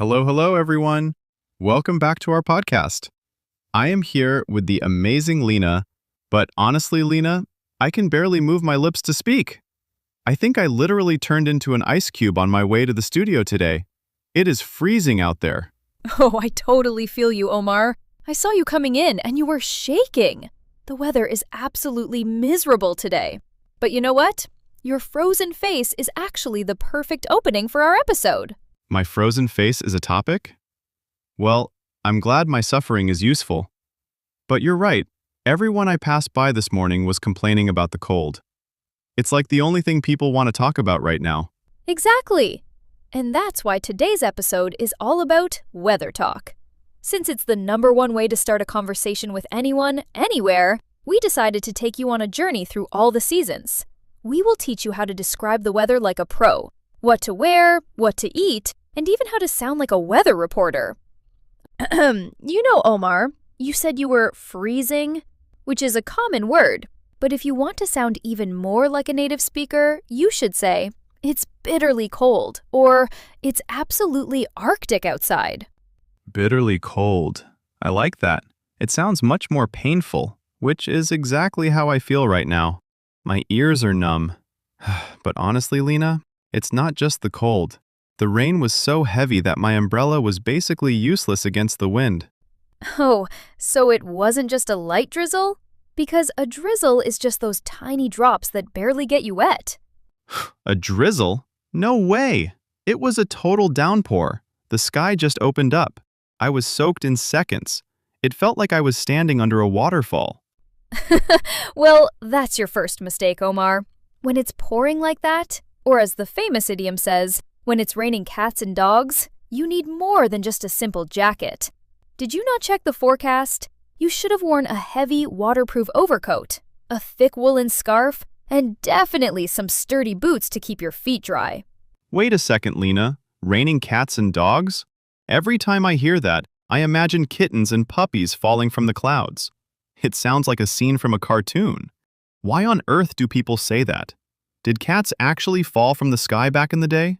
Hello, hello, everyone. Welcome back to our podcast. I am here with the amazing Lina, but honestly, Lina, I can barely move my lips to speak. I think I literally turned into an ice cube on my way to the studio today. It is freezing out there. Oh, I totally feel you, Omar. I saw you coming in and you were shaking. The weather is absolutely miserable today. But you know what? Your frozen face is actually the perfect opening for our episode. My frozen face is a topic? Well, I'm glad my suffering is useful. But you're right, everyone I passed by this morning was complaining about the cold. It's like the only thing people want to talk about right now. Exactly. And that's why today's episode is all about weather talk. Since it's the #1 way to start a conversation with anyone, anywhere, we decided to take you on a journey through all the seasons. We will teach you how to describe the weather like a pro, what to wear, what to eat, and even how to sound like a weather reporter. Omar, you said you were freezing, which is a common word, but if you want to sound even more like a native speaker, you should say, it's bitterly cold, or it's absolutely Arctic outside. Bitterly cold. I like that. It sounds much more painful, which is exactly how I feel right now. My ears are numb. But honestly, Lina, it's not just the cold. The rain was so heavy that my umbrella was basically useless against the wind. Oh, so it wasn't just a light drizzle? Because a drizzle is just those tiny drops that barely get you wet. A drizzle? No way! It was a total downpour. The sky just opened up. I was soaked in seconds. It felt like I was standing under a waterfall. Well, that's your first mistake, Omar. When it's pouring like that, or as the famous idiom says, when it's raining cats and dogs, you need more than just a simple jacket. Did you not check the forecast? You should have worn a heavy, waterproof overcoat, a thick woolen scarf, and definitely some sturdy boots to keep your feet dry. Wait a second, Lina. Raining cats and dogs? Every time I hear that, I imagine kittens and puppies falling from the clouds. It sounds like a scene from a cartoon. Why on earth do people say that? Did cats actually fall from the sky back in the day?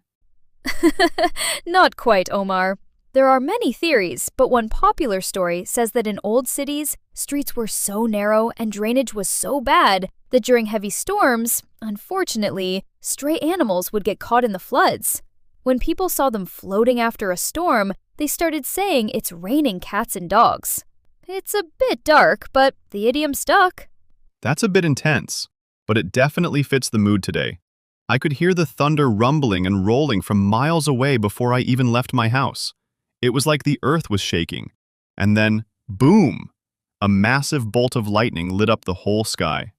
Not quite, Omar. There are many theories, but one popular story says that in old cities, streets were so narrow and drainage was so bad that during heavy storms, unfortunately, stray animals would get caught in the floods. When people saw them floating after a storm, they started saying it's raining cats and dogs. It's a bit dark, but the idiom stuck. That's a bit intense, but it definitely fits the mood today. I could hear the thunder rumbling and rolling from miles away before I even left my house. It was like the earth was shaking. And then, boom! A massive bolt of lightning lit up the whole sky.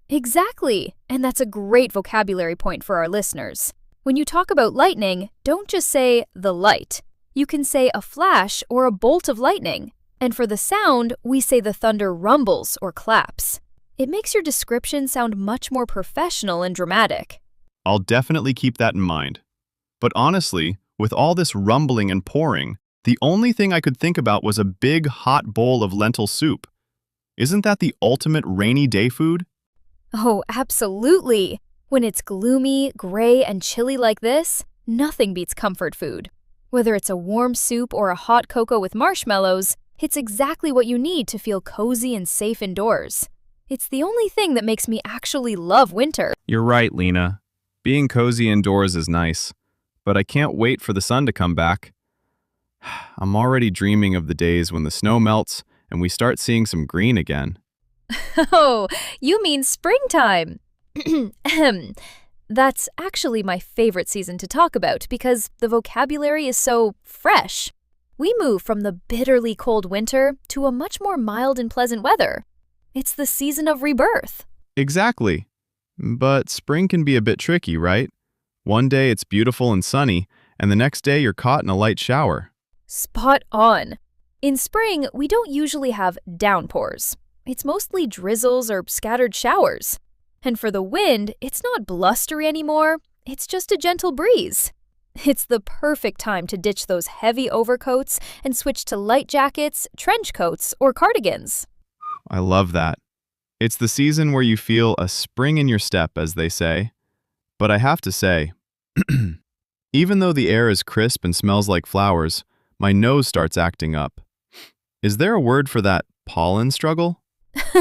Exactly, and that's a great vocabulary point for our listeners. When you talk about lightning, don't just say the light. You can say a flash or a bolt of lightning. And for the sound, we say the thunder rumbles or claps. It makes your description sound much more professional and dramatic. I'll definitely keep that in mind. But honestly, with all this rumbling and pouring, the only thing I could think about was a big hot bowl of lentil soup. Isn't that the ultimate rainy day food? Oh, absolutely. When it's gloomy, gray, and chilly like this, nothing beats comfort food. Whether it's a warm soup or a hot cocoa with marshmallows, it's exactly what you need to feel cozy and safe indoors. It's the only thing that makes me actually love winter. You're right, Lina. Being cozy indoors is nice, but I can't wait for the sun to come back. I'm already dreaming of the days when the snow melts and we start seeing some green again. Oh, you mean springtime. That's actually my favorite season to talk about because the vocabulary is so fresh. We move from the bitterly cold winter to a much more mild and pleasant weather. It's the season of rebirth. Exactly. But spring can be a bit tricky, right? One day it's beautiful and sunny, and the next day you're caught in a light shower. Spot on. In spring, we don't usually have downpours. It's mostly drizzles or scattered showers. And for the wind, it's not blustery anymore. It's just a gentle breeze. It's the perfect time to ditch those heavy overcoats and switch to light jackets, trench coats, or cardigans. I love that. It's the season where you feel a spring in your step, as they say. But I have to say, Even though the air is crisp and smells like flowers, my nose starts acting up. Is there a word for that pollen struggle?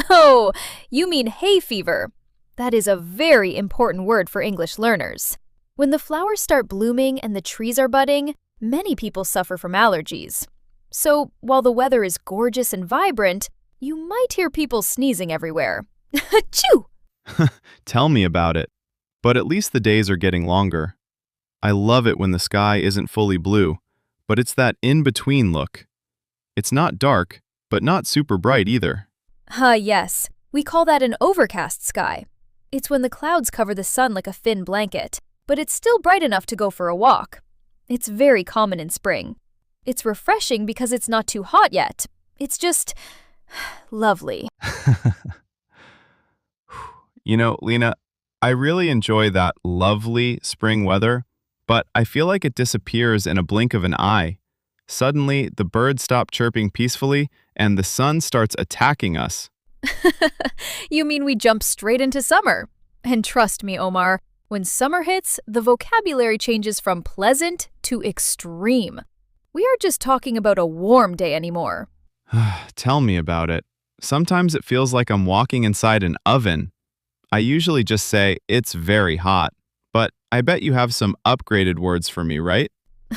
Oh, you mean hay fever. That is a very important word for English learners. When the flowers start blooming and the trees are budding, many people suffer from allergies. So, while the weather is gorgeous and vibrant, you might hear people sneezing everywhere. Achoo! Tell me about it. But at least the days are getting longer. I love it when the sky isn't fully blue, but it's that in-between look. It's not dark, but not super bright either. Yes. We call that an overcast sky. It's when the clouds cover the sun like a thin blanket, but it's still bright enough to go for a walk. It's very common in spring. It's refreshing because it's not too hot yet. It's just lovely. Lina, I really enjoy that lovely spring weather, but I feel like it disappears in a blink of an eye. Suddenly, the birds stop chirping peacefully, and the sun starts attacking us. You mean we jump straight into summer? And trust me, Omar, when summer hits, the vocabulary changes from pleasant to extreme. We aren't just talking about a warm day anymore. Tell me about it. Sometimes it feels like I'm walking inside an oven. I usually just say, it's very hot. But I bet you have some upgraded words for me, right?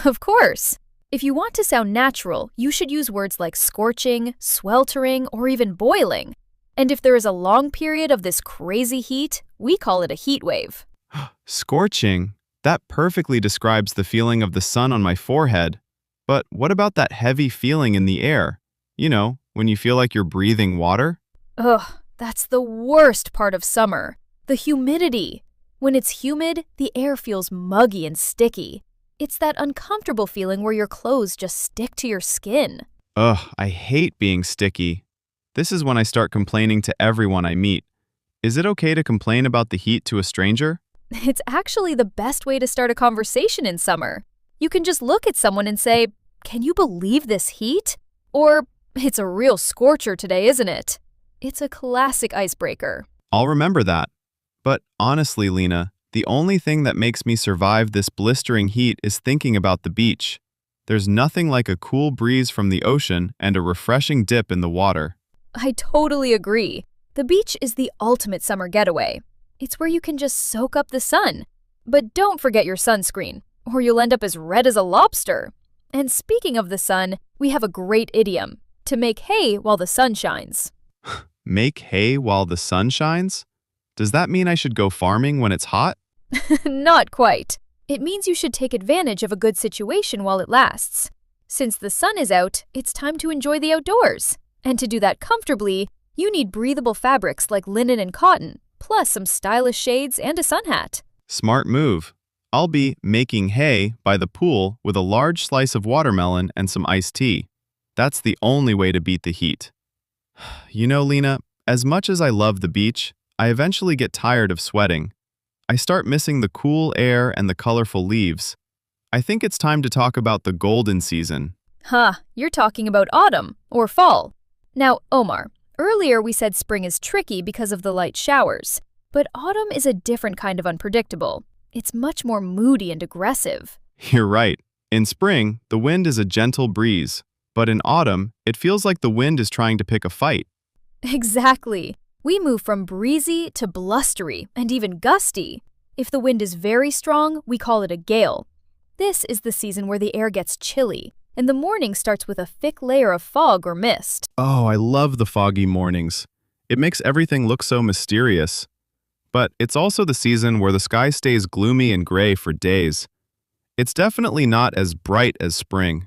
Of course. If you want to sound natural, you should use words like scorching, sweltering, or even boiling. And if there is a long period of this crazy heat, we call it a heat wave. Scorching? That perfectly describes the feeling of the sun on my forehead. But what about that heavy feeling in the air? You know, when you feel like you're breathing water? Ugh, that's the worst part of summer. The humidity. When it's humid, the air feels muggy and sticky. It's that uncomfortable feeling where your clothes just stick to your skin. Ugh, I hate being sticky. This is when I start complaining to everyone I meet. Is it okay to complain about the heat to a stranger? It's actually the best way to start a conversation in summer. You can just look at someone and say, "Can you believe this heat?" Or, "It's a real scorcher today, isn't it?" It's a classic icebreaker. I'll remember that. But honestly, Lina, the only thing that makes me survive this blistering heat is thinking about the beach. There's nothing like a cool breeze from the ocean and a refreshing dip in the water. I totally agree. The beach is the ultimate summer getaway. It's where you can just soak up the sun. But don't forget your sunscreen, or you'll end up as red as a lobster. And speaking of the sun, we have a great idiom: to make hay while the sun shines. Make hay while the sun shines? Does that mean I should go farming when it's hot? Not quite. It means you should take advantage of a good situation while it lasts. Since the sun is out, it's time to enjoy the outdoors. And to do that comfortably, you need breathable fabrics like linen and cotton, plus some stylish shades and a sun hat. Smart move. I'll be making hay by the pool with a large slice of watermelon and some iced tea. That's the only way to beat the heat. You know, Lina, as much as I love the beach, I eventually get tired of sweating. I start missing the cool air and the colorful leaves. I think it's time to talk about the golden season. You're talking about autumn, or fall. Now, Omar, earlier we said spring is tricky because of the light showers, but autumn is a different kind of unpredictable. It's much more moody and aggressive. You're right. In spring, the wind is a gentle breeze, but in autumn, it feels like the wind is trying to pick a fight. Exactly. We move from breezy to blustery and even gusty. If the wind is very strong, we call it a gale. This is the season where the air gets chilly, and the morning starts with a thick layer of fog or mist. Oh, I love the foggy mornings. It makes everything look so mysterious. But it's also the season where the sky stays gloomy and gray for days. It's definitely not as bright as spring.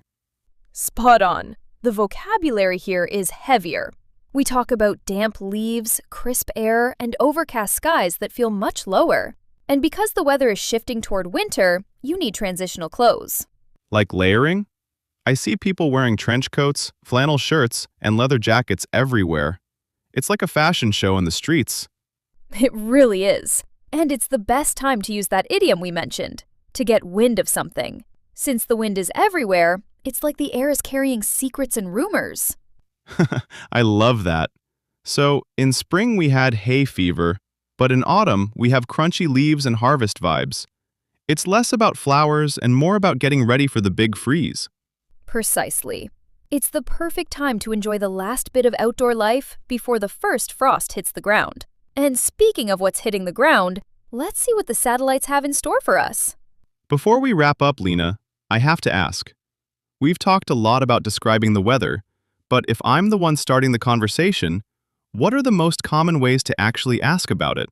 Spot on. The vocabulary here is heavier. We talk about damp leaves, crisp air, and overcast skies that feel much lower. And because the weather is shifting toward winter, you need transitional clothes. Like layering? I see people wearing trench coats, flannel shirts, and leather jackets everywhere. It's like a fashion show in the streets. It really is. And it's the best time to use that idiom we mentioned, to get wind of something. Since the wind is everywhere, it's like the air is carrying secrets and rumors. I love that. So, in spring we had hay fever, but in autumn we have crunchy leaves and harvest vibes. It's less about flowers and more about getting ready for the big freeze. Precisely. It's the perfect time to enjoy the last bit of outdoor life before the first frost hits the ground. And speaking of what's hitting the ground, let's see what the satellites have in store for us. Before we wrap up, Lina, I have to ask. We've talked a lot about describing the weather, but if I'm the one starting the conversation, what are the most common ways to actually ask about it?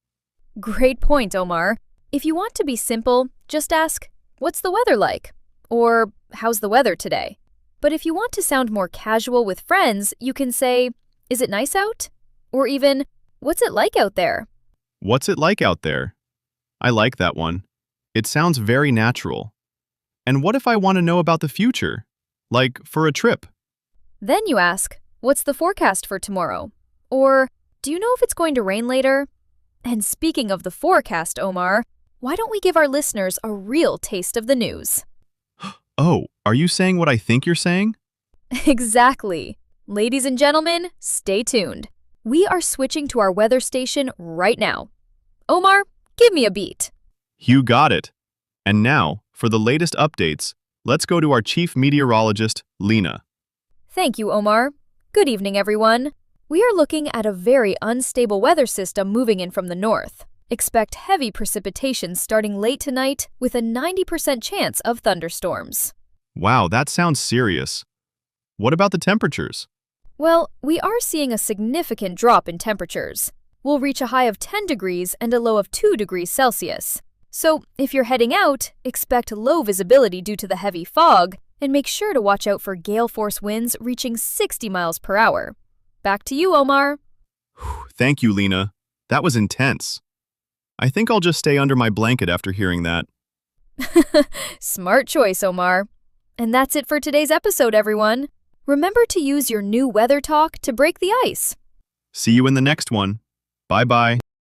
Great point, Omar. If you want to be simple, just ask, "What's the weather like?" Or, "How's the weather today?" But if you want to sound more casual with friends, you can say, "Is it nice out?" Or even, "What's it like out there?" What's it like out there? I like that one. It sounds very natural. And what if I want to know about the future? Like for a trip? Then you ask, "What's the forecast for tomorrow?" Or, "Do you know if it's going to rain later?" And speaking of the forecast, Omar, why don't we give our listeners a real taste of the news? Oh, are you saying what I think you're saying? Exactly. Ladies and gentlemen, stay tuned. We are switching to our weather station right now. Omar, give me a beat. You got it. And now, for the latest updates, let's go to our chief meteorologist, Lina. Thank you, Omar. Good evening, everyone. We are looking at a very unstable weather system moving in from the north. Expect heavy precipitation starting late tonight with a 90% chance of thunderstorms. Wow, that sounds serious. What about the temperatures? Well, we are seeing a significant drop in temperatures. We'll reach a high of 10 degrees and a low of 2 degrees Celsius. So, if you're heading out, expect low visibility due to the heavy fog, and make sure to watch out for gale force winds reaching 60 miles per hour. Back to you, Omar. Thank you, Lina. That was intense. I think I'll just stay under my blanket after hearing that. Smart choice, Omar. And that's it for today's episode, everyone. Remember to use your new weather talk to break the ice. See you in the next one. Bye-bye.